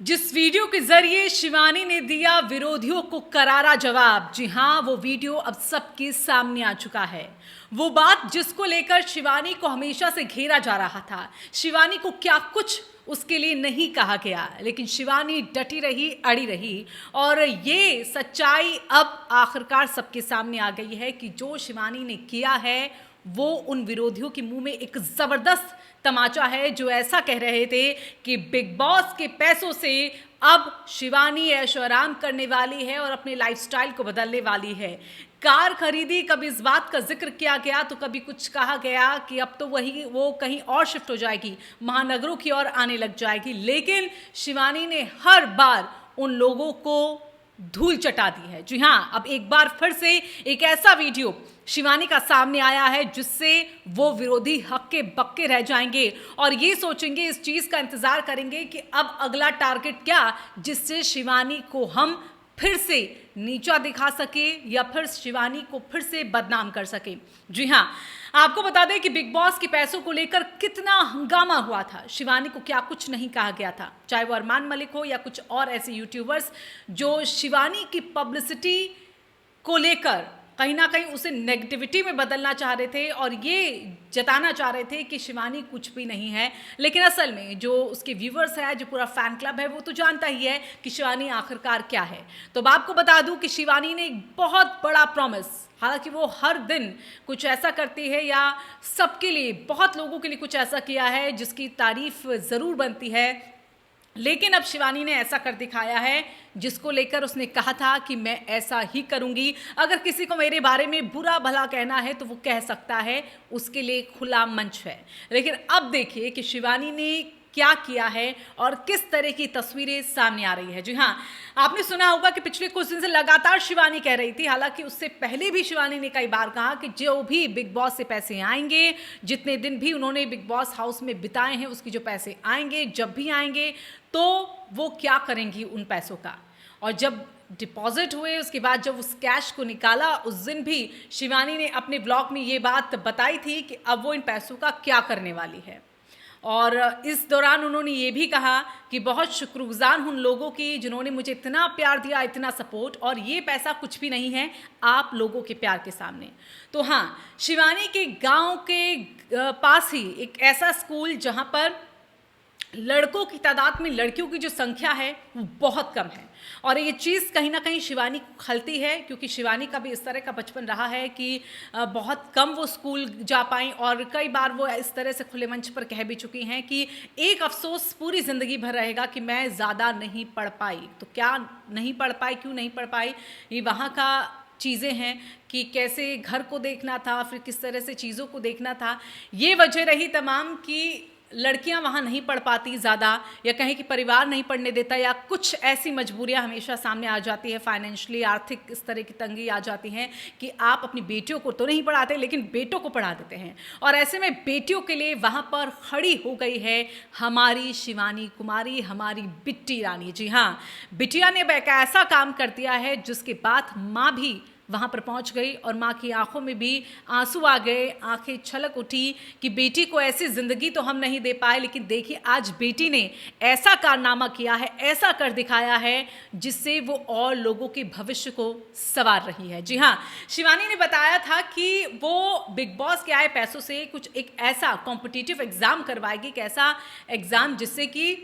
जिस वीडियो के जरिए शिवानी ने दिया विरोधियों को करारा जवाब, जी हां, वो वीडियो अब सबके सामने आ चुका है। वो बात जिसको लेकर शिवानी को हमेशा से घेरा जा रहा था। शिवानी को क्या कुछ उसके लिए नहीं कहा गया, लेकिन शिवानी डटी रही, अड़ी रही और ये सच्चाई अब आखिरकार सबके सामने आ गई है कि जो शिवानी ने किया है वो उन विरोधियों के मुंह में एक जबरदस्त तमाचा है, जो ऐसा कह रहे थे कि बिग बॉस के पैसों से अब शिवानी ऐशो आराम करने वाली है और अपने लाइफस्टाइल को बदलने वाली है। कार खरीदी, कभी इस बात का जिक्र किया गया तो कभी कुछ कहा गया कि अब तो वो कहीं और शिफ्ट हो जाएगी, महानगरों की ओर आने लग जाएगी। लेकिन शिवानी ने हर बार उन लोगों को धूल चटा दी है। जी हाँ, अब एक बार फिर से एक ऐसा वीडियो शिवानी का सामने आया है जिससे वो विरोधी हक्के बक्के रह जाएंगे और ये सोचेंगे, इस चीज का इंतजार करेंगे कि अब अगला टारगेट क्या, जिससे शिवानी को हम फिर से नीचा दिखा सके या फिर शिवानी को फिर से बदनाम कर सके। जी हाँ, आपको बता दें कि बिग बॉस के पैसों को लेकर कितना हंगामा हुआ था। शिवानी को क्या कुछ नहीं कहा गया था, चाहे वो अरमान मलिक हो या कुछ और ऐसे यूट्यूबर्स जो शिवानी की पब्लिसिटी को लेकर कहीं ना कहीं उसे नेगेटिविटी में बदलना चाह रहे थे और ये जताना चाह रहे थे कि शिवानी कुछ भी नहीं है। लेकिन असल में जो उसके व्यूवर्स है, जो पूरा फैन क्लब है, वो तो जानता ही है कि शिवानी आखिरकार क्या है। तो अब आपको बता दूं कि शिवानी ने एक बहुत बड़ा प्रॉमिस, हालांकि वो हर दिन कुछ ऐसा करती है या सबके लिए, बहुत लोगों के लिए कुछ ऐसा किया है जिसकी तारीफ ज़रूर बनती है, लेकिन अब शिवानी ने ऐसा कर दिखाया है जिसको लेकर उसने कहा था कि मैं ऐसा ही करूंगी। अगर किसी को मेरे बारे में बुरा भला कहना है तो वो कह सकता है, उसके लिए खुला मंच है। लेकिन अब देखिए कि शिवानी ने क्या किया है और किस तरह की तस्वीरें सामने आ रही है। जी हाँ, आपने सुना होगा कि पिछले कुछ दिन से लगातार शिवानी कह रही थी, हालांकि उससे पहले भी शिवानी ने कई बार कहा कि जो भी बिग बॉस से पैसे आएंगे, जितने दिन भी उन्होंने बिग बॉस हाउस में बिताए हैं, उसकी जो पैसे आएंगे, जब भी आएंगे, तो वो क्या करेंगी उन पैसों का। और जब डिपॉजिट हुए, उसके बाद जब उस कैश को निकाला, उस दिन भी शिवानी ने अपने ब्लॉग में ये बात बताई थी कि अब वो इन पैसों का क्या करने वाली है। और इस दौरान उन्होंने ये भी कहा कि बहुत शुक्रगुजार उन लोगों की जिन्होंने मुझे इतना प्यार दिया, इतना सपोर्ट, और ये पैसा कुछ भी नहीं है आप लोगों के प्यार के सामने। तो हाँ, शिवानी के गांव के पास ही एक ऐसा स्कूल जहां पर लड़कों की तादाद में लड़कियों की जो संख्या है वो बहुत कम है, और ये चीज़ कहीं ना कहीं शिवानी को खलती है, क्योंकि शिवानी का भी इस तरह का बचपन रहा है कि बहुत कम वो स्कूल जा पाई और कई बार वो इस तरह से खुले मंच पर कह भी चुकी हैं कि एक अफसोस पूरी ज़िंदगी भर रहेगा कि मैं ज़्यादा नहीं पढ़ पाई। तो क्या नहीं पढ़ पाई, क्यों नहीं पढ़ पाई, ये वहाँ का चीज़ें हैं कि कैसे घर को देखना था, फिर किस तरह से चीज़ों को देखना था। ये वजह रही तमाम कि लड़कियां वहाँ नहीं पढ़ पाती ज़्यादा, या कहें कि परिवार नहीं पढ़ने देता, या कुछ ऐसी मजबूरियां हमेशा सामने आ जाती है, फाइनेंशियली, आर्थिक इस तरह की तंगी आ जाती हैं कि आप अपनी बेटियों को तो नहीं पढ़ाते लेकिन बेटों को पढ़ा देते हैं। और ऐसे में बेटियों के लिए वहाँ पर खड़ी हो गई है हमारी शिवानी कुमारी, हमारी बिट्टी रानी। जी हाँ, बिटिया ने एक ऐसा काम कर दिया है जिसके बाद माँ भी वहाँ पर पहुँच गई और माँ की आंखों में भी आंसू आ गए, आंखें छलक उठी कि बेटी को ऐसी ज़िंदगी तो हम नहीं दे पाए, लेकिन देखिए आज बेटी ने ऐसा कारनामा किया है, ऐसा कर दिखाया है जिससे वो और लोगों के भविष्य को संवार रही है। जी हाँ, शिवानी ने बताया था कि वो बिग बॉस के आए पैसों से कुछ एक ऐसा कॉम्पिटिटिव एग्ज़ाम करवाएगी, एक ऐसा एग्ज़ाम जिससे कि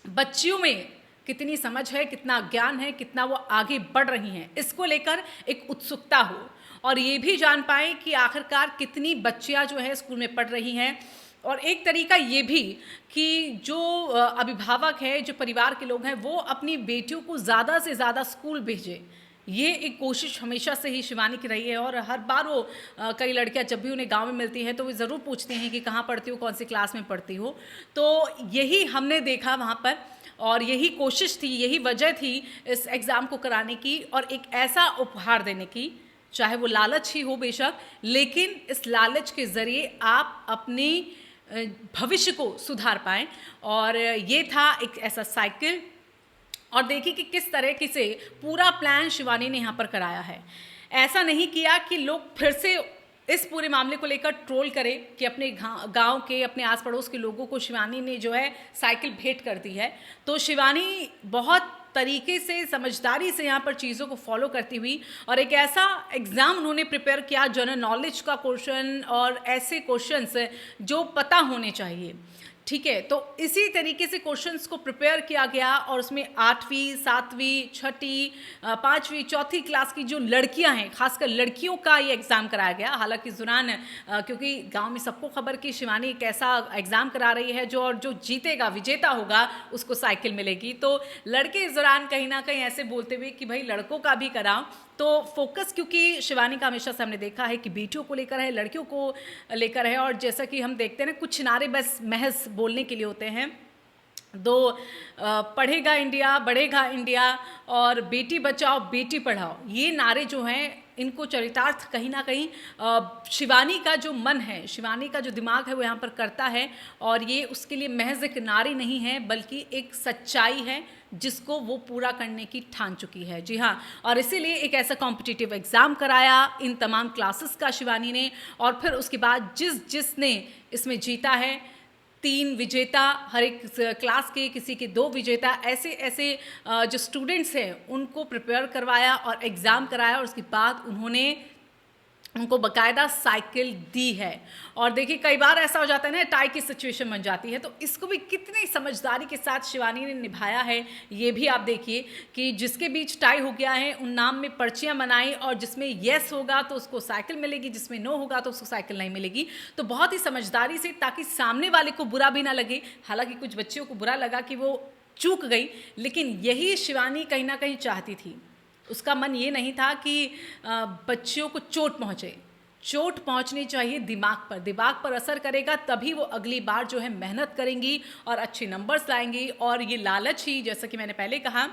बच्चियों में कितनी समझ है, कितना ज्ञान है, कितना वो आगे बढ़ रही हैं, इसको लेकर एक उत्सुकता हो, और ये भी जान पाए कि आखिरकार कितनी बच्चियां जो है स्कूल में पढ़ रही हैं। और एक तरीका ये भी कि जो अभिभावक है, जो परिवार के लोग हैं, वो अपनी बेटियों को ज़्यादा से ज़्यादा स्कूल भेजें। ये एक कोशिश हमेशा से ही शिवानी की रही है, और हर बार वो कई लड़कियां जब भी उन्हें गांव में मिलती हैं तो वो ज़रूर पूछती हैं कि कहाँ पढ़ती हो, कौन सी क्लास में पढ़ती हो। तो यही हमने देखा वहाँ पर, और यही कोशिश थी, यही वजह थी इस एग्ज़ाम को कराने की और एक ऐसा उपहार देने की, चाहे वो लालच ही हो बेशक, लेकिन इस लालच के ज़रिए आप अपने भविष्य को सुधार पाएँ। और ये था एक ऐसा साइकिल, और देखिए कि किस तरीके से पूरा प्लान शिवानी ने यहाँ पर कराया है। ऐसा नहीं किया कि लोग फिर से इस पूरे मामले को लेकर ट्रोल करे कि अपने गांव के, अपने आस पड़ोस के लोगों को शिवानी ने जो है साइकिल भेंट कर दी है। तो शिवानी बहुत तरीके से, समझदारी से यहाँ पर चीज़ों को फॉलो करती हुई और एक ऐसा एग्ज़ाम उन्होंने प्रिपेयर किया, जनरल नॉलेज का क्वेश्चन और ऐसे क्वेश्चंस जो पता होने चाहिए, ठीक है। तो इसी तरीके से क्वेश्चंस को प्रिपेयर किया गया और उसमें 8वीं, 7वीं, 6ठी, 5वीं, 4थी क्लास की जो लड़कियां हैं, खासकर लड़कियों का ये एग्ज़ाम कराया गया। हालांकि इस दौरान क्योंकि गांव में सबको खबर कि शिवानी एक ऐसा एग्ज़ाम करा रही है जो जीतेगा, विजेता होगा, उसको साइकिल मिलेगी। तो लड़के इस दौरान कहीं ना कहीं ऐसे बोलते हुए कि भाई लड़कों का भी कराओ। तो फोकस क्योंकि शिवानी का हमेशा से हमने देखा है कि बेटियों को लेकर है, लड़कियों को लेकर है, और जैसा कि हम देखते हैं ना, कुछ नारे बस महज बोलने के लिए होते हैं। पढ़ेगा इंडिया, बढ़ेगा इंडिया और बेटी बचाओ बेटी पढ़ाओ, ये नारे जो हैं इनको चरितार्थ कहीं ना कहीं शिवानी का जो मन है, शिवानी का जो दिमाग है वो यहाँ पर करता है। और ये उसके लिए महज एक नारी नहीं है बल्कि एक सच्चाई है जिसको वो पूरा करने की ठान चुकी है। जी हाँ, और इसीलिए एक ऐसा कॉम्पिटिटिव एग्ज़ाम कराया इन तमाम क्लासेस का शिवानी ने। और फिर उसके बाद जिसने इसमें जीता है, 3 विजेता, हर एक क्लास के किसी के 2 विजेता, ऐसे जो स्टूडेंट्स हैं उनको प्रिपेयर करवाया और एग्ज़ाम कराया और उसके बाद उन्होंने उनको बकायदा साइकिल दी है। और देखिए कई बार ऐसा हो जाता है ना, टाई की सिचुएशन बन जाती है, तो इसको भी कितनी समझदारी के साथ शिवानी ने निभाया है। ये भी आप देखिए कि जिसके बीच टाई हो गया है उन नाम में पर्चियां बनाई और जिसमें येस होगा तो उसको साइकिल मिलेगी, जिसमें नो होगा तो उसको साइकिल नहीं मिलेगी। तो बहुत ही समझदारी से, ताकि सामने वाले को बुरा भी ना लगे। हालांकि कुछ बच्चियों को बुरा लगा कि वो चूक गई, लेकिन यही शिवानी कहीं ना कहीं चाहती थी। उसका मन ये नहीं था कि बच्चियों को चोट पहुँचे। चोट पहुँचनी चाहिए दिमाग पर असर करेगा तभी वो अगली बार जो है मेहनत करेंगी और अच्छे नंबर्स लाएंगी। और ये लालच ही, जैसा कि मैंने पहले कहा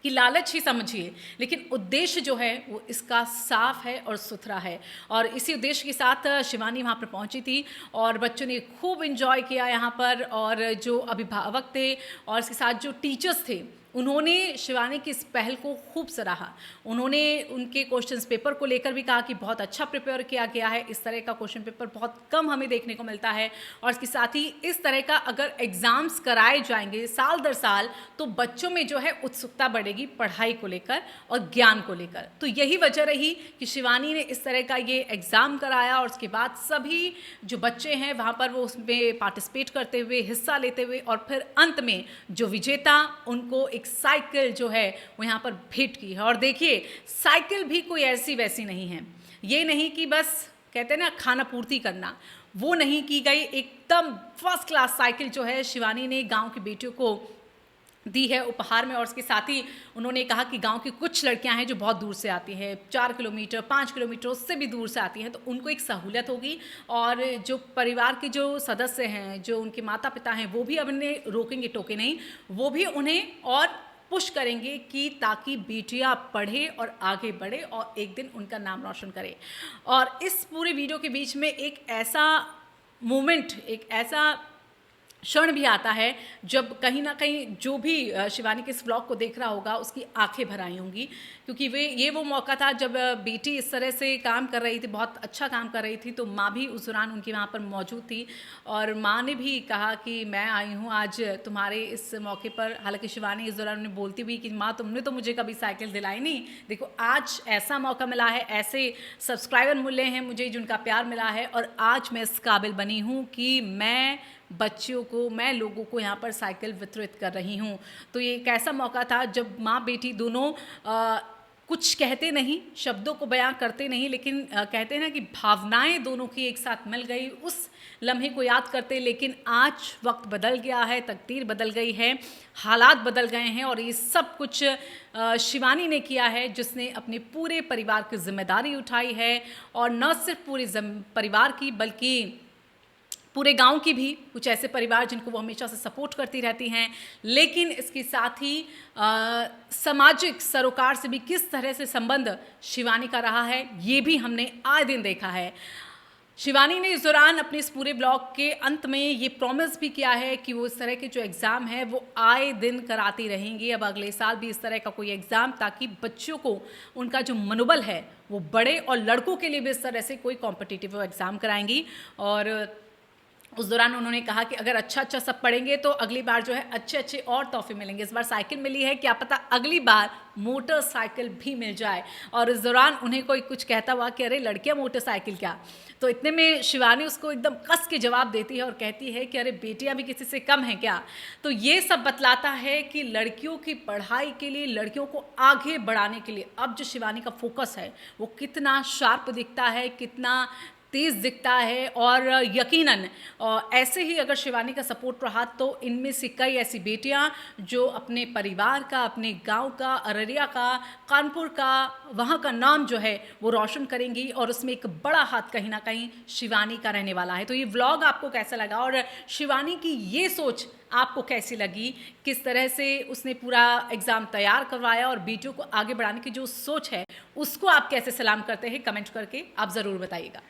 कि लालच ही समझिए, लेकिन उद्देश्य जो है वो इसका साफ है और सुथरा है। और इसी उद्देश्य के साथ शिवानी वहाँ पर पहुँची थी और बच्चों ने खूब एंजॉय किया यहाँ पर। और जो अभिभावक थे और इसके साथ जो टीचर्स थे, उन्होंने शिवानी की इस पहल को खूब सराहा। उन्होंने उनके क्वेश्चंस पेपर को लेकर भी कहा कि बहुत अच्छा प्रिपेयर किया गया है, इस तरह का क्वेश्चन पेपर बहुत कम हमें देखने को मिलता है। और इसके साथ ही इस तरह का अगर एग्ज़ाम्स कराए जाएंगे साल दर साल तो बच्चों में जो है उत्सुकता बढ़ेगी पढ़ाई को लेकर और ज्ञान को लेकर। तो यही वजह रही कि शिवानी ने इस तरह का ये एग्ज़ाम कराया और उसके बाद सभी जो बच्चे हैं वहाँ पर वो उसमें पार्टिसिपेट करते हुए, हिस्सा लेते हुए, और फिर अंत में जो विजेता उनको एक साइकिल जो है वो यहाँ पर भेंट की है। और देखिए साइकिल भी कोई ऐसी वैसी नहीं है, ये नहीं कि बस कहते हैं ना खाना पूर्ति करना, वो नहीं की गई। एकदम फर्स्ट क्लास साइकिल जो है शिवानी ने गांव की बेटियों को दी है उपहार में। और उसके साथ ही उन्होंने कहा कि गांव की कुछ लड़कियां हैं जो बहुत दूर से आती हैं, 4 किलोमीटर 5 किलोमीटर उससे भी दूर से आती हैं, तो उनको एक सहूलियत होगी। और जो परिवार के जो सदस्य हैं, जो उनके माता पिता हैं, वो भी अब इन्हें रोकेंगे टोके नहीं, वो भी उन्हें और पुश करेंगे कि ताकि बेटियां पढ़े और आगे बढ़े और एक दिन उनका नाम रोशन करे। और इस पूरे वीडियो के बीच में एक ऐसा मोमेंट, एक ऐसा क्षण भी आता है जब कहीं ना कहीं जो भी शिवानी के इस व्लॉग को देख रहा होगा उसकी आंखें भर आई होंगी, क्योंकि ये वो मौका था जब बेटी इस तरह से काम कर रही थी, बहुत अच्छा काम कर रही थी। तो माँ भी उस दौरान उनकी वहाँ पर मौजूद थी और माँ ने भी कहा कि मैं आई हूँ आज तुम्हारे इस मौके पर। हालांकि शिवानी इस दौरान उन्हें बोलती भी कि माँ तुमने तो मुझे कभी साइकिल दिलाई नहीं, देखो आज ऐसा मौका मिला है, ऐसे सब्सक्राइबर मिले हैं मुझे जिनका प्यार मिला है और आज मैं इस काबिल बनी हूँ कि मैं बच्चियों को, मैं लोगों को यहाँ पर साइकिल वितरित कर रही हूँ। तो ये एक ऐसा मौका था जब माँ बेटी दोनों कुछ कहते नहीं, शब्दों को बयां करते नहीं, लेकिन कहते हैं ना कि भावनाएं दोनों की एक साथ मिल गई, उस लम्हे को याद करते। लेकिन आज वक्त बदल गया है, तकदीर बदल गई है, हालात बदल गए हैं और ये सब कुछ शिवानी ने किया है, जिसने अपने पूरे परिवार की जिम्मेदारी उठाई है। और न सिर्फ पूरे परिवार की बल्कि पूरे गांव की भी, कुछ ऐसे परिवार जिनको वो हमेशा से सपोर्ट करती रहती हैं। लेकिन इसके साथ ही सामाजिक सरोकार से भी किस तरह से संबंध शिवानी का रहा है, ये भी हमने आए दिन देखा है। शिवानी ने इस दौरान अपने इस पूरे ब्लॉग के अंत में ये प्रॉमिस भी किया है कि वो इस तरह के जो एग्ज़ाम है वो आए दिन कराती रहेंगी। अब अगले साल भी इस तरह का कोई एग्ज़ाम, ताकि बच्चों को उनका जो मनोबल है वो बढ़े, और लड़कों के लिए भी इस तरह से कोई कॉम्पिटिटिव एग्ज़ाम कराएंगी। और उस दौरान उन्होंने कहा कि अगर अच्छा सब पढ़ेंगे तो अगली बार जो है अच्छे और तोहफे मिलेंगे। इस बार साइकिल मिली है, क्या पता अगली बार मोटरसाइकिल भी मिल जाए। और इस दौरान उन्हें कोई कुछ कहता हुआ कि अरे लड़कियां मोटरसाइकिल क्या, तो इतने में शिवानी उसको एकदम कस के जवाब देती है और कहती है कि अरे बेटियां भी किसी से कम हैं क्या। तो ये सब बतलाता है कि लड़कियों की पढ़ाई के लिए, लड़कियों को आगे बढ़ाने के लिए अब जो शिवानी का फोकस है वो कितना शार्प दिखता है, कितना तेज़ दिखता है। और यकीनन ऐसे ही अगर शिवानी का सपोर्ट रहा तो इनमें से कई ऐसी बेटियां जो अपने परिवार का, अपने गांव का, अररिया का, कानपुर का, वहां का नाम जो है वो रोशन करेंगी, और उसमें एक बड़ा हाथ कहीं ना कहीं शिवानी का रहने वाला है। तो ये व्लॉग आपको कैसा लगा, और शिवानी की ये सोच आपको कैसी लगी, किस तरह से उसने पूरा एग्ज़ाम तैयार करवाया और बेटियों को आगे बढ़ाने की जो सोच है उसको आप कैसे सलाम करते हैं, कमेंट करके आप ज़रूर बताइएगा।